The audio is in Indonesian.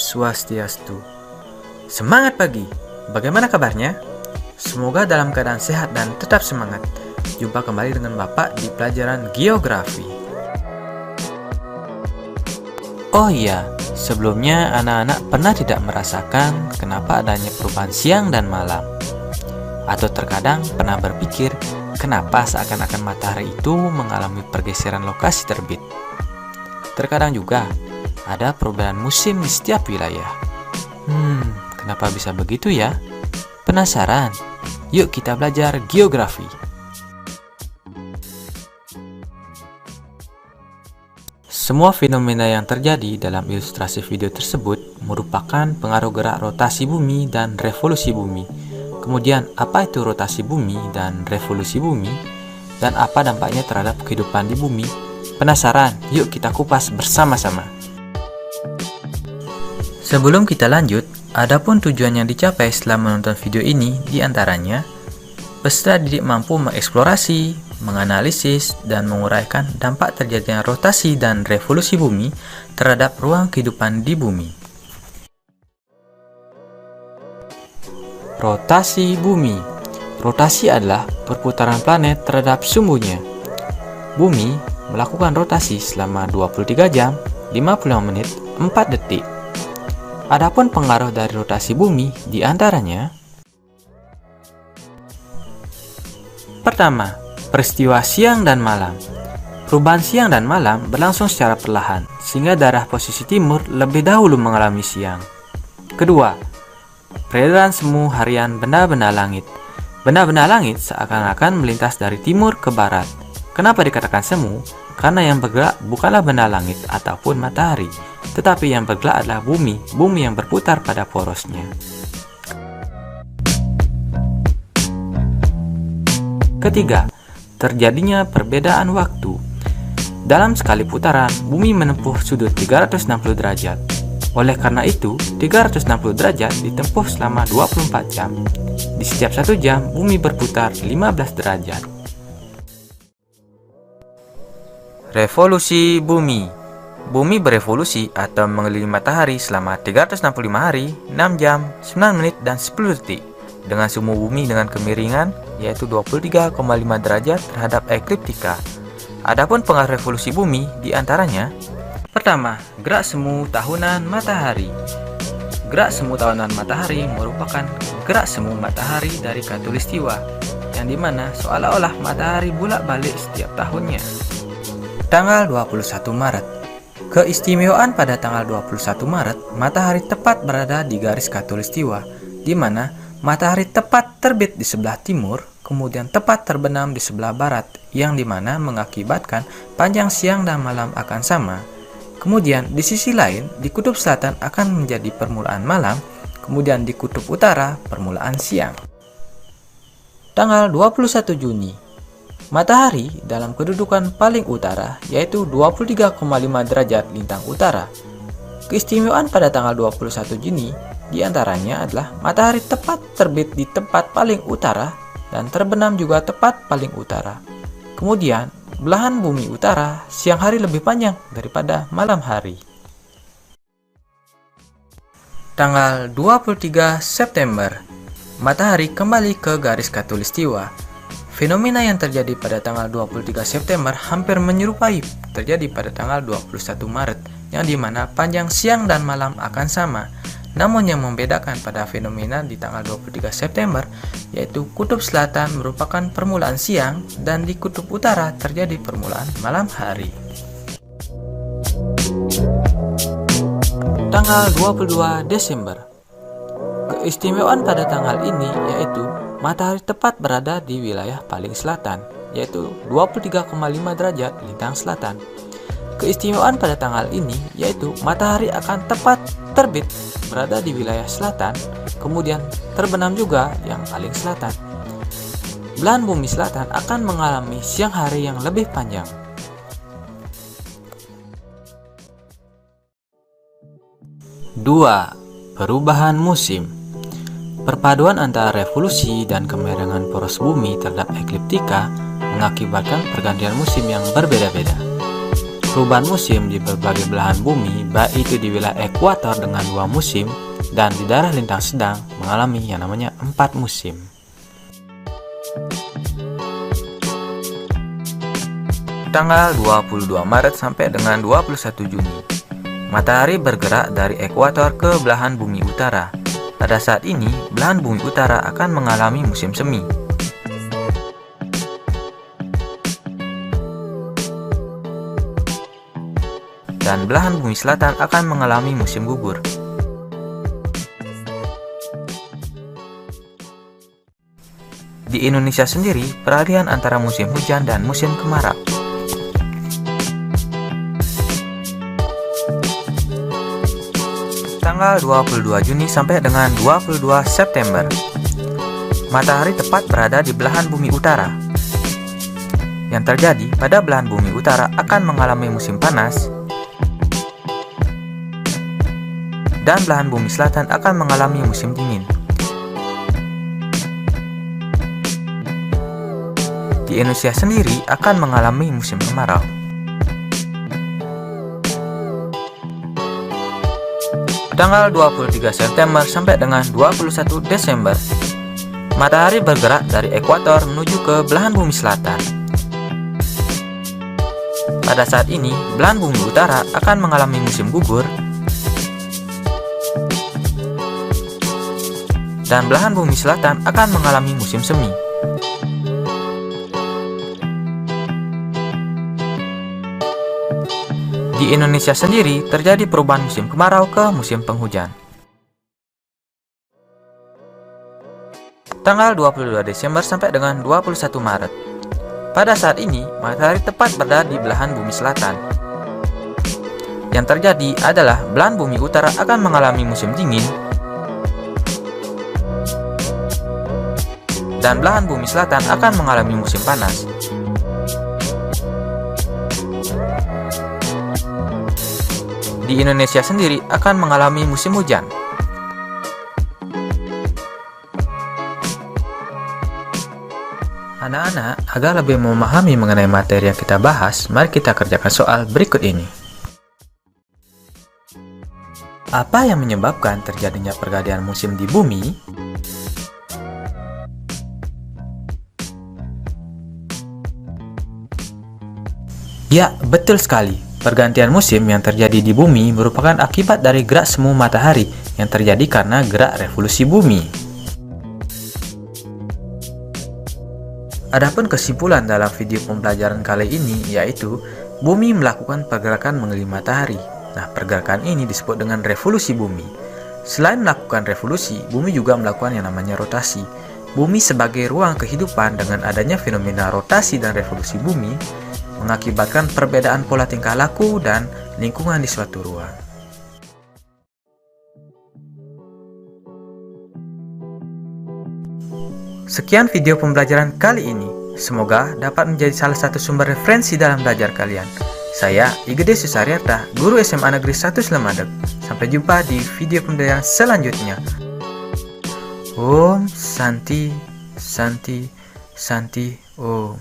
Swastiastu. Semangat pagi, bagaimana kabarnya? Semoga dalam keadaan sehat dan tetap semangat. Jumpa kembali dengan Bapak di pelajaran geografi. Oh iya, sebelumnya anak-anak pernah tidak merasakan kenapa adanya perubahan siang dan malam? Atau terkadang pernah berpikir kenapa seakan-akan matahari itu mengalami pergeseran lokasi terbit? Terkadang juga ada perubahan musim di setiap wilayah. Kenapa bisa begitu ya? Penasaran? Yuk kita belajar geografi. Semua fenomena yang terjadi dalam ilustrasi video tersebut merupakan pengaruh gerak rotasi bumi dan revolusi bumi. Kemudian, apa itu rotasi bumi dan revolusi bumi? Dan apa dampaknya terhadap kehidupan di bumi? Penasaran? Yuk kita kupas bersama-sama. Sebelum kita lanjut, adapun tujuan yang dicapai setelah menonton video ini diantaranya peserta didik mampu mengeksplorasi, menganalisis, dan menguraikan dampak terjadinya rotasi dan revolusi bumi terhadap ruang kehidupan di bumi. Rotasi bumi. Rotasi adalah perputaran planet terhadap sumbunya. Bumi melakukan rotasi selama 23 jam, 55 menit, 4 detik. Adapun pengaruh dari rotasi bumi diantaranya: pertama, peristiwa siang dan malam. Perubahan siang dan malam berlangsung secara perlahan, sehingga daerah posisi timur lebih dahulu mengalami siang. Kedua, peredaran semu harian benda-benda langit. Benda-benda langit seakan-akan melintas dari timur ke barat. Kenapa dikatakan semu? Karena yang bergerak bukanlah benda langit ataupun matahari, tetapi yang bergerak adalah bumi yang berputar pada porosnya. Ketiga, terjadinya perbedaan waktu. Dalam sekali putaran, bumi menempuh sudut 360 derajat. Oleh karena itu, 360 derajat ditempuh selama 24 jam. Di setiap 1 jam, bumi berputar 15 derajat. Revolusi bumi. Bumi berevolusi atau mengelilingi matahari selama 365 hari, 6 jam, 9 menit, dan 10 detik. Dengan semu bumi dengan kemiringan, yaitu 23,5 derajat terhadap ekliptika. Adapun pengaruh revolusi bumi diantaranya: pertama, gerak semu tahunan matahari. Gerak semu tahunan matahari merupakan gerak semu matahari dari khatulistiwa, yang dimana seolah-olah matahari bolak-balik setiap tahunnya. Tanggal 21 Maret. Keistimewaan pada tanggal 21 Maret, matahari tepat berada di garis khatulistiwa, di mana matahari tepat terbit di sebelah timur, kemudian tepat terbenam di sebelah barat, yang dimana mengakibatkan panjang siang dan malam akan sama. Kemudian di sisi lain, di kutub selatan akan menjadi permulaan malam, kemudian di kutub utara permulaan siang. Tanggal 21 Juni. Matahari dalam kedudukan paling utara, yaitu 23,5 derajat lintang utara. Keistimewaan pada tanggal 21 Juni diantaranya adalah matahari tepat terbit di tempat paling utara dan terbenam juga tepat paling utara. Kemudian, belahan bumi utara siang hari lebih panjang daripada malam hari. Tanggal 23 September, matahari kembali ke garis khatulistiwa. Fenomena yang terjadi pada tanggal 23 September hampir menyerupai terjadi pada tanggal 21 Maret, yang dimana panjang siang dan malam akan sama. Namun yang membedakan pada fenomena di tanggal 23 September, yaitu kutub selatan merupakan permulaan siang dan di kutub utara terjadi permulaan malam hari. Tanggal 22 Desember. Keistimewaan pada tanggal ini yaitu matahari tepat berada di wilayah paling selatan, yaitu 23,5 derajat lintang selatan. Keistimewaan pada tanggal ini yaitu matahari akan tepat terbit berada di wilayah selatan, kemudian terbenam juga yang paling selatan. Belahan bumi selatan akan mengalami siang hari yang lebih panjang. Dua, perubahan musim. Perpaduan antara revolusi dan kemiringan poros bumi terhadap ekliptika mengakibatkan pergantian musim yang berbeda-beda. Perubahan musim di berbagai belahan bumi, baik itu di wilayah ekuator dengan 2 musim dan di daerah lintang sedang mengalami yang namanya 4 musim. Tanggal 22 Maret sampai dengan 21 Juni. Matahari bergerak dari ekuator ke belahan bumi utara. Pada saat ini, belahan bumi utara akan mengalami musim semi. Dan belahan bumi selatan akan mengalami musim gugur. Di Indonesia sendiri, peralihan antara musim hujan dan musim kemarau. Tanggal 22 Juni sampai dengan 22 September. Matahari tepat berada di belahan bumi utara. Yang terjadi pada belahan bumi utara akan mengalami musim panas, dan belahan bumi selatan akan mengalami musim dingin. Di Indonesia sendiri akan mengalami musim kemarau. Tanggal 23 September sampai dengan 21 Desember. Matahari bergerak dari ekuator menuju ke belahan bumi selatan. Pada saat ini, belahan bumi utara akan mengalami musim gugur, dan belahan bumi selatan akan mengalami musim semi. Di Indonesia sendiri terjadi perubahan musim kemarau ke musim penghujan. Tanggal 22 Desember sampai dengan 21 Maret. Pada saat ini, matahari tepat berada di belahan bumi selatan. Yang terjadi adalah belahan bumi utara akan mengalami musim dingin, dan belahan bumi selatan akan mengalami musim panas. Di Indonesia sendiri akan mengalami musim hujan. Anak-anak, agar lebih memahami mengenai materi yang kita bahas, mari kita kerjakan soal berikut ini. Apa yang menyebabkan terjadinya pergantian musim di bumi? Ya, betul sekali. Pergantian musim yang terjadi di bumi merupakan akibat dari gerak semu matahari yang terjadi karena gerak revolusi bumi. Adapun kesimpulan dalam video pembelajaran kali ini yaitu bumi melakukan pergerakan mengelilingi matahari. Nah, pergerakan ini disebut dengan revolusi bumi. Selain melakukan revolusi, bumi juga melakukan yang namanya rotasi. Bumi sebagai ruang kehidupan dengan adanya fenomena rotasi dan revolusi bumi mengakibatkan perbedaan pola tingkah laku dan lingkungan di suatu ruang. Sekian video pembelajaran kali ini. Semoga dapat menjadi salah satu sumber referensi dalam belajar kalian. Saya Igede Susaryarta, Guru SMA Negeri 1 Slemadeg. Sampai jumpa di video pembelajaran selanjutnya. Om Santi Santi Santi Om.